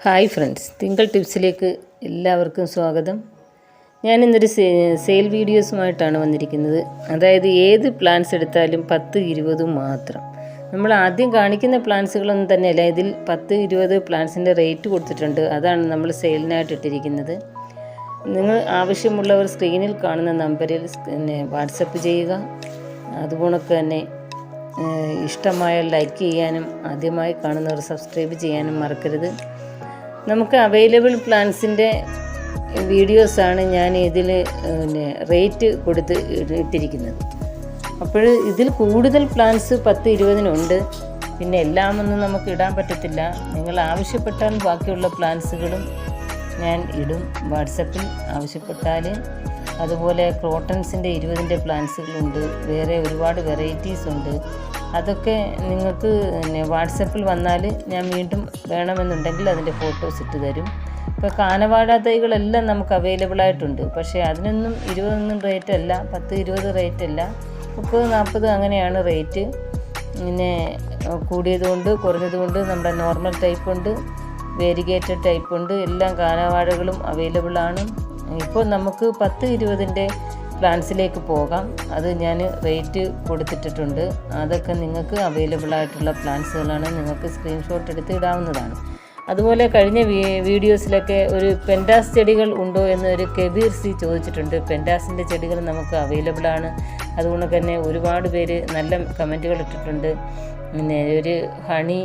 Hi friends, തിങ്കൾ ടിപ്സിലേക്ക് എല്ലാവർക്കും സ്വാഗതം. ഞാനിന്നൊരു സെയിൽ വീഡിയോസുമായിട്ടാണ് വന്നിരിക്കുന്നത്. അതായത് ഏത് പ്ലാൻസ് എടുത്താലും 10-20 മാത്രം. നമ്മൾ ആദ്യം കാണിക്കുന്ന പ്ലാൻസുകളൊന്നും തന്നെയല്ല, ഇതിൽ 10-20 പ്ലാൻസിൻ്റെ റേറ്റ് കൊടുത്തിട്ടുണ്ട്. അതാണ് നമ്മൾ സെയിലിനായിട്ട് ഇട്ടിരിക്കുന്നത്. നിങ്ങൾ ആവശ്യമുള്ളവർ സ്ക്രീനിൽ കാണുന്ന നമ്പറിൽ വാട്സപ്പ് ചെയ്യുക. അതുപോലെ തന്നെ ഇഷ്ടമായ ലൈക്ക് ചെയ്യാനും ആദ്യമായി കാണുന്നവർ സബ്സ്ക്രൈബ് ചെയ്യാനും മറക്കരുത്. നമുക്ക് അവൈലബിൾ പ്ലാൻസിൻ്റെ വീഡിയോസാണ് ഞാൻ ഇതിൽ റേറ്റ് കൊടുത്ത് ഇട്ടിരിക്കുന്നത്. അപ്പോൾ ഇതിൽ കൂടുതൽ പ്ലാൻസ് 10-20 പിന്നെ എല്ലാമൊന്നും നമുക്ക് ഇടാൻ പറ്റത്തില്ല. നിങ്ങൾ ആവശ്യപ്പെട്ടാൽ ബാക്കിയുള്ള പ്ലാൻസുകളും ഞാൻ ഇടും വാട്സപ്പിൽ ആവശ്യപ്പെട്ടാൽ. അതുപോലെ ക്രോട്ടൺസിൻ്റെ 20 പ്ലാൻസുകളുണ്ട്, വേറെ ഒരുപാട് വെറൈറ്റീസ് ഉണ്ട്. അതൊക്കെ നിങ്ങൾക്ക് വാട്സപ്പിൽ വന്നാൽ ഞാൻ വീണ്ടും വേണമെന്നുണ്ടെങ്കിൽ അതിൻ്റെ ഫോട്ടോസ് ഇട്ട് തരും. ഇപ്പോൾ കാനവാഴ തൈകളെല്ലാം നമുക്ക് അവൈലബിൾ ആയിട്ടുണ്ട്. പക്ഷേ അതിനൊന്നും 20 റേറ്റ് അല്ല, 10-20 റേറ്റ് അല്ല, 30-40 അങ്ങനെയാണ് റേറ്റ്. പിന്നെ കൂടിയതുകൊണ്ട് കുറഞ്ഞതുകൊണ്ട് നമ്മുടെ നോർമൽ ടൈപ്പ് ഉണ്ട്, വേരിഗേറ്റഡ് ടൈപ്പ് ഉണ്ട്. എല്ലാം കാനവാഴകളും അവൈലബിൾ ആണ്. ഇപ്പോൾ നമുക്ക് 10-20 പ്ലാൻസിലേക്ക് പോകാം. അത് ഞാൻ റേറ്റ് കൊടുത്തിട്ടുണ്ട്. അതൊക്കെ നിങ്ങൾക്ക് അവൈലബിൾ ആയിട്ടുള്ള പ്ലാൻസുകളാണ്. നിങ്ങൾക്ക് സ്ക്രീൻഷോട്ട് എടുത്ത് ഇടാവുന്നതാണ്. അതുപോലെ കഴിഞ്ഞ വീഡിയോസിലൊക്കെ ഒരു പെൻഡാസ് ചെടികൾ ഉണ്ടോ എന്ന് ഒരു കബീർ സി ചോദിച്ചിട്ടുണ്ട്. പെൻഡാസിൻ്റെ ചെടികൾ നമുക്ക് അവൈലബിൾ ആണ്. അതുകൊണ്ട് തന്നെ ഒരുപാട് പേര് നല്ല കമൻറ്റുകൾ ഇട്ടിട്ടുണ്ട്. പിന്നെ ഒരു ഹണി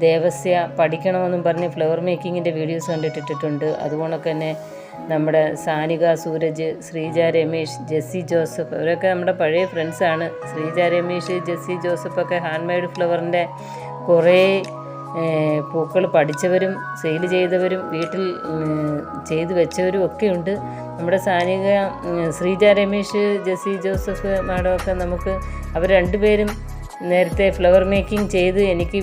ദേവസ്യ പഠിക്കണമെന്നും പറഞ്ഞ് ഫ്ലവർ മേക്കിങ്ങിൻ്റെ വീഡിയോസ് കണ്ടിട്ടിട്ടുണ്ട്. അതുകൊണ്ട് തന്നെ നമ്മുടെ സാനിക സൂരജ്, ശ്രീജ രമേശ്, ജെസ്സി ജോസഫ് അവരൊക്കെ നമ്മുടെ പഴയ ഫ്രണ്ട്സാണ്. ശ്രീജ രമേശ്, ജെസ്സി ജോസഫൊക്കെ ഹാൻഡ് മെയ്ഡ് ഫ്ലവറിൻ്റെ കുറേ പൂക്കൾ പഠിച്ചവരും സെയിൽ ചെയ്തവരും വീട്ടിൽ ചെയ്തു വെച്ചവരും ഒക്കെ ഉണ്ട്. നമ്മുടെ സാനിക, ശ്രീജ രമേശ്, ജെസ്സി ജോസഫ് മാഡമൊക്കെ നമുക്ക് അവർ രണ്ടുപേരും നേരത്തെ ഫ്ലവർ മേക്കിംഗ് ചെയ്ത് എനിക്ക്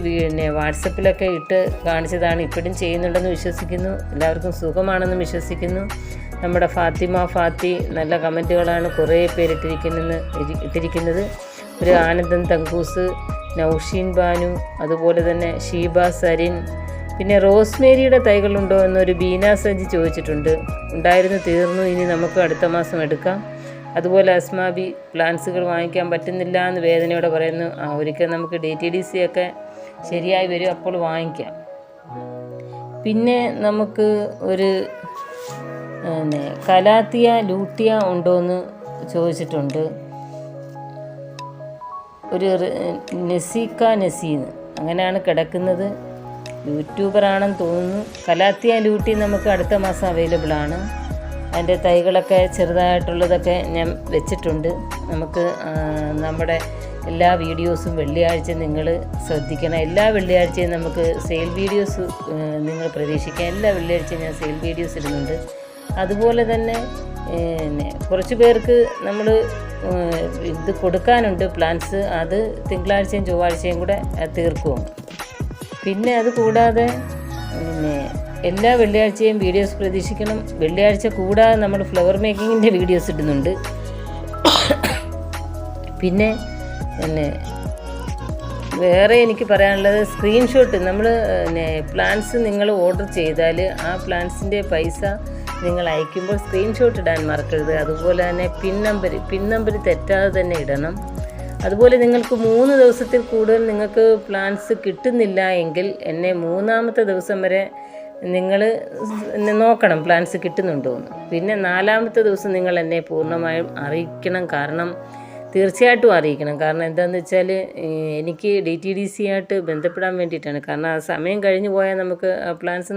വാട്സപ്പിലൊക്കെ ഇട്ട് കാണിച്ചതാണ്. ഇപ്പോഴും ചെയ്യുന്നുണ്ടെന്ന് വിശ്വസിക്കുന്നു. എല്ലാവർക്കും സുഖമാണെന്ന് വിശ്വസിക്കുന്നു. നമ്മുടെ ഫാത്തി നല്ല കമൻറ്റുകളാണ് കുറേ പേര് ഇട്ടിരിക്കുന്നത്. ഒരു ആനന്ദൻ തങ്കൂസ്, നൗഷീൻ ബാനു, അതുപോലെ തന്നെ ഷീബ സരിൻ, പിന്നെ റോസ്മേരിയുടെ തൈകളുണ്ടോ എന്നൊരു ബീന സജി ചോദിച്ചിട്ടുണ്ട്. ഉണ്ടായിരുന്നു, തീർന്നു, ഇനി നമുക്ക് അടുത്ത മാസം എടുക്കാം. അതുപോലെ അസ്മാബി പ്ലാൻസുകൾ വാങ്ങിക്കാൻ പറ്റുന്നില്ല എന്ന് വേദനയോടെ പറയുന്നു. ഒരിക്കൽ നമുക്ക് DTDC ഒക്കെ ശരിയായി വരും, അപ്പോൾ വാങ്ങിക്കാം. പിന്നെ നമുക്ക് ഒരു കലാത്തിയ ലൂട്ടിയ ഉണ്ടോ എന്ന് ചോദിച്ചിട്ടുണ്ട്. ഒരു നസീന്ന് അങ്ങനെയാണ് കിടക്കുന്നത്. യൂട്യൂബറാണെന്ന് തോന്നുന്നു. കലാത്തിയ ലൂട്ടി നമുക്ക് അടുത്ത മാസം അവൈലബിൾ ആണ്. അതിൻ്റെ തൈകളൊക്കെ ചെറുതായിട്ടുള്ളതൊക്കെ ഞാൻ വെച്ചിട്ടുണ്ട്. നമുക്ക് നമ്മുടെ എല്ലാ വീഡിയോസും വെള്ളിയാഴ്ച നിങ്ങൾ ശ്രദ്ധിക്കണം. എല്ലാ വെള്ളിയാഴ്ചയും നമുക്ക് സെയിൽ വീഡിയോസ് നിങ്ങൾ പ്രതീക്ഷിക്കാം. എല്ലാ വെള്ളിയാഴ്ചയും ഞാൻ സെയിൽ വീഡിയോസ് ഇടുന്നുണ്ട്. അതുപോലെ തന്നെ കുറച്ച് പേർക്ക് നമ്മൾ ഇത് കൊടുക്കാനുണ്ട് പ്ലാൻസ്. അത് തിങ്കളാഴ്ചയും ചൊവ്വാഴ്ചയും കൂടെ തീർക്കും. പിന്നെ അത് കൂടാതെ എല്ലാ വെള്ളിയാഴ്ചയും വീഡിയോസ് പ്രതീക്ഷിക്കണം. വെള്ളിയാഴ്ച കൂടാതെ നമ്മൾ ഫ്ലവർ മേക്കിങ്ങിൻ്റെ വീഡിയോസ് ഇടുന്നുണ്ട്. പിന്നെ വേറെ എനിക്ക് പറയാനുള്ളത്, സ്ക്രീൻഷോട്ട് നമ്മൾ പ്ലാൻസ് നിങ്ങൾ ഓർഡർ ചെയ്താൽ ആ പ്ലാൻസിൻ്റെ പൈസ നിങ്ങൾ അയക്കുമ്പോൾ സ്ക്രീൻഷോട്ട് ഇടാൻ മറക്കരുത്. അതുപോലെ തന്നെ പിൻ നമ്പർ തെറ്റാതെ തന്നെ ഇടണം. അതുപോലെ നിങ്ങൾക്ക് 3 ദിവസത്തിൽ കൂടുതൽ നിങ്ങൾക്ക് പ്ലാൻസ് കിട്ടുന്നില്ല എങ്കിൽ എന്നെ 3-ാമത്തെ ദിവസം വരെ നിങ്ങൾ നോക്കണം പ്ലാൻസ് കിട്ടുന്നുണ്ടോ എന്ന്. പിന്നെ 4-ാമത്തെ ദിവസം നിങ്ങൾ എന്നെ പൂർണ്ണമായും അറിയിക്കണം. തീർച്ചയായിട്ടും അറിയിക്കണം. കാരണം എന്താണെന്ന് വെച്ചാൽ എനിക്ക് DTDC ആയിട്ട് ബന്ധപ്പെടാൻ വേണ്ടിയിട്ടാണ്. കാരണം ആ സമയം കഴിഞ്ഞ് പോയാൽ നമുക്ക് പ്ലാൻസ്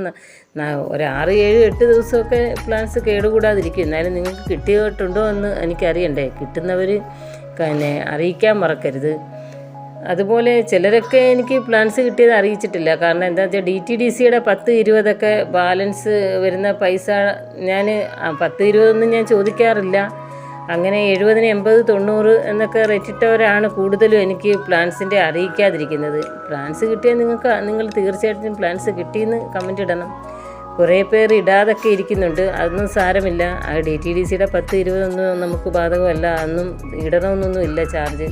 ഒരു 6-7-8 ദിവസമൊക്കെ പ്ലാൻസ് കേടുകൂടാതിരിക്കും. എന്നാലും നിങ്ങൾക്ക് കിട്ടിയിട്ടുണ്ടോ എന്ന് എനിക്കറിയണ്ടേ. കിട്ടുന്നവർ അറിയിക്കാൻ മറക്കരുത്. അതുപോലെ ചിലരൊക്കെ എനിക്ക് പ്ലാൻസ് കിട്ടിയത് അറിയിച്ചിട്ടില്ല. കാരണം എന്താ വെച്ചാൽ DTDCയുടെ 10-20 ബാലൻസ് വരുന്ന പൈസ ഞാൻ 10-20 ഞാൻ ചോദിക്കാറില്ല. അങ്ങനെ 70, 80, 90 എന്നൊക്കെ റേറ്റിട്ടവരാണ് കൂടുതലും എനിക്ക് പ്ലാൻസിൻ്റെ അറിയിക്കാതിരിക്കുന്നത്. പ്ലാൻസ് കിട്ടിയാൽ നിങ്ങൾ തീർച്ചയായിട്ടും പ്ലാൻസ് കിട്ടിയെന്ന് കമൻറ്റ് ഇടണം. കുറേ പേർ ഇടാതൊക്കെ ഇരിക്കുന്നുണ്ട്. അതൊന്നും സാരമില്ല. ആ DTDCയുടെ 10-20 നമുക്ക് ബാധകമല്ല. അതൊന്നും ഇടണമെന്നൊന്നും ഇല്ല ചാർജ്.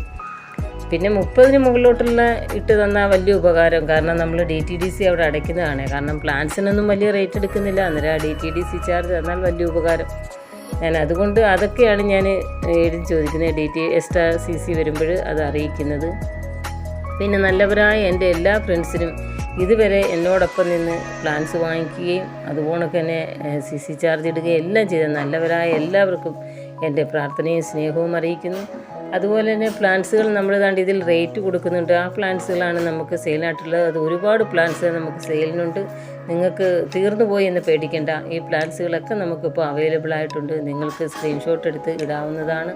പിന്നെ 30-ന് മുകളിലോട്ടുള്ള ഇട്ട് തന്നാൽ വലിയ ഉപകാരം. കാരണം നമ്മൾ DTDC അവിടെ അടയ്ക്കുന്നതാണ്. കാരണം പ്ലാൻസിനൊന്നും വലിയ റേറ്റ് എടുക്കുന്നില്ല. അന്നേരം DTDC ചാർജ് തന്നാൽ വലിയ ഉപകാരം. ഞാൻ അതുകൊണ്ട് അതൊക്കെയാണ് ഞാൻ എഴുതി ചോദിക്കുന്നത്. എക്സ്ട്രാ CC വരുമ്പോൾ അത് അറിയിക്കുന്നത്. പിന്നെ നല്ലവരായ എൻ്റെ എല്ലാ ഫ്രണ്ട്സിനും ഇതുവരെ എന്നോടൊപ്പം നിന്ന് പ്ലാൻസ് വാങ്ങിക്കുകയും അതുപോലൊക്കെ തന്നെ CC ചാർജ് ഇടുകയും എല്ലാം ചെയ്ത നല്ലവരായ എല്ലാവർക്കും എൻ്റെ പ്രാർത്ഥനയും സ്നേഹവും അറിയിക്കുന്നു. അതുപോലെ തന്നെ പ്ലാൻസുകൾ നമ്മൾ ഇതിൽ റേറ്റ് കൊടുക്കുന്നുണ്ട്. ആ പ്ലാൻസുകളാണ് നമുക്ക് സെയിലായിട്ടുള്ളത്. അത് ഒരുപാട് പ്ലാൻസുകൾ നമുക്ക് സെയിലിനുണ്ട്. നിങ്ങൾക്ക് തീർന്നു പോയി എന്ന് പേടിക്കേണ്ട. ഈ പ്ലാൻസുകളൊക്കെ നമുക്കിപ്പോൾ അവൈലബിൾ ആയിട്ടുണ്ട്. നിങ്ങൾക്ക് സ്ക്രീൻഷോട്ട് എടുത്ത് ഇടാവുന്നതാണ്.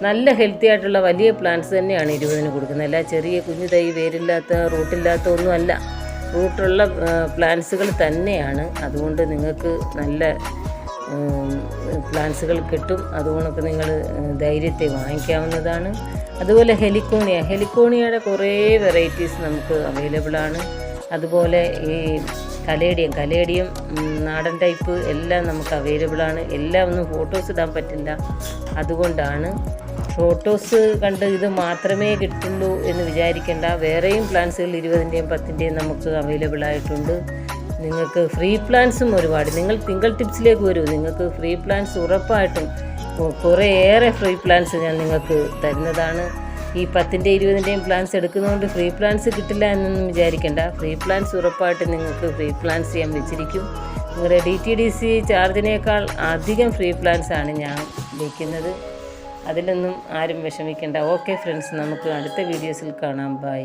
നല്ല ഹെൽത്തി ആയിട്ടുള്ള വലിയ പ്ലാൻസ് തന്നെയാണ് 20-ന് കൊടുക്കുന്നത്. അല്ല ചെറിയ കുഞ്ഞു തൈ, വേരില്ലാത്ത റൂട്ടില്ലാത്ത ഒന്നുമല്ല, റൂട്ടുള്ള പ്ലാൻസുകൾ തന്നെയാണ്. അതുകൊണ്ട് നിങ്ങൾക്ക് നല്ല പ്ലാൻസുകൾ കിട്ടും. അതുകൊണ്ടൊക്കെ നിങ്ങൾ ധൈര്യത്തെ വാങ്ങിക്കാവുന്നതാണ്. അതുപോലെ ഹെലിക്കോണിയയുടെ കുറേ വെറൈറ്റീസ് നമുക്ക് അവൈലബിളാണ്. അതുപോലെ ഈ കലേഡിയം നാടൻ ടൈപ്പ് എല്ലാം നമുക്ക് അവൈലബിളാണ്. എല്ലാം ഒന്നും ഫോട്ടോസ് ഇടാൻ പറ്റില്ല. അതുകൊണ്ടാണ് ഫോട്ടോസ് കണ്ട് ഇത് മാത്രമേ കിട്ടുള്ളൂ എന്ന് വിചാരിക്കേണ്ട. വേറെയും പ്ലാൻസുകൾ 20-ൻ്റെയും 10-ൻ്റെയും നമുക്ക് അവൈലബിൾ ആയിട്ടുണ്ട്. നിങ്ങൾക്ക് ഫ്രീ പ്ലാൻസും ഒരുപാട്. നിങ്ങൾ തിങ്കൾ ടിപ്സിലേക്ക് വരൂ. നിങ്ങൾക്ക് ഫ്രീ പ്ലാൻസ് ഉറപ്പായിട്ടും കുറേയേറെ ഫ്രീ പ്ലാൻസ് ഞാൻ നിങ്ങൾക്ക് തരുന്നതാണ്. ഈ 10-ൻ്റെയും 20-ൻ്റെയും പ്ലാൻസ് എടുക്കുന്നതുകൊണ്ട് ഫ്രീ പ്ലാൻസ് കിട്ടില്ല എന്നൊന്നും വിചാരിക്കേണ്ട. ഫ്രീ പ്ലാൻസ് ഉറപ്പായിട്ട് നിങ്ങൾക്ക് ഫ്രീ പ്ലാൻസ് ഞാൻ വെച്ചിരിക്കും. നിങ്ങളുടെ DTDC ചാർജിനേക്കാൾ അധികം ഫ്രീ പ്ലാൻസാണ് ഞാൻ വയ്ക്കുന്നത്. അതിലൊന്നും ആരും വിഷമിക്കേണ്ട. ഓക്കെ ഫ്രണ്ട്സ്, നമുക്ക് അടുത്ത വീഡിയോസിൽ കാണാം. ബൈ.